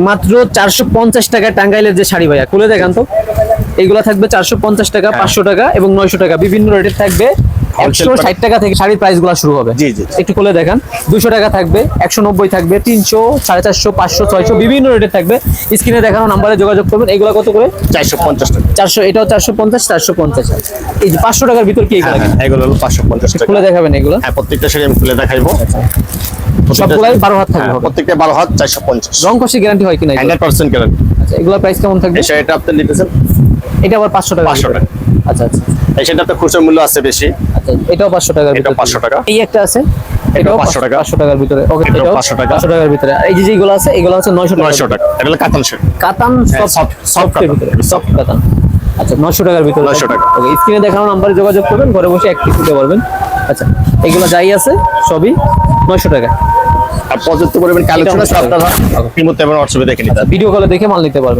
মাত্র 450 টাকা টাঙ্গাইলের যে শাড়ি ভাইয়া খুলে দেখান তো। এইগুলা থাকবে 450 টাকা, 500 টাকা এবং 900 টাকা, বিভিন্ন রেটের থাকবে। 160 টাকা থেকে শাড়ির প্রাইস গুলা শুরু হবে। জি জি একটু খুলে দেখান। 200 টাকা থাকবে, 190 থাকবে, 300, 450, 500, 600 বিভিন্ন রেটের থাকবে। স্ক্রিনে দেখানো নাম্বারে যোগাযোগ করবেন। এগুলা কত করে? 450 টাকা। 400, এটাও 450, 450। এই যে 500 টাকার ভিতর কি এগুলা? এগুলো হলো 550 টাকা। খুলে দেখাবেন এগুলা? হ্যাঁ, প্রত্যেকটা শাড়ি আমি খুলে দেখাইবো। সবগুলাই 12 হাত থাকবে। হ্যাঁ, প্রত্যেকটা 12 হাত 450। রং কষি গ্যারান্টি হয় কিনা? 100% গ্যারান্টি। আচ্ছা, এগুলা প্রাইস কেমন থাকবে? এই শাড়িটা আপনি নিতেছেন এটা আবার 500 টাকা। 500 টাকা। আচ্ছা আচ্ছা এই শাড়িটাতে খুচরা মূল্য আছে বেশি। আচ্ছা, এটাও 500 টাকার ভিতরে। এটাও 500 টাকা। এই একটা আছে, এটাও 500 টাকা। 500 টাকার ভিতরে। ওকে, এটাও এটাও 500 টাকা। 500 টাকার ভিতরে। আর এই যে যেগুলো আছে এগুলো হচ্ছে 900 টাকা। 900 টাকা। এটা হলো কাতান শাড়ি। কাতান হ্যাঁ, সফট soft এর কাতান। ভিতরে, সফট কাতান। আচ্ছা, 900 টাকার ভিতরে। 900 টাকা। ওকে, স্ক্রিনে দেখানো নম্বরে যোগাযোগ করবেন, ঘরে বসে এক পিস নিতে পারবেন। আচ্ছা, এগুলো যাই আছে সবই 900 টাকা। আর পর্যাপ্ত পরিমাণ কালেকশন আছে, এটা আপনারা রিমোট এবং হোয়াটসঅ্যাপে দেখে নিতে পারেন। ভিডিও কলে দেখে মাল নিতে পারবেন।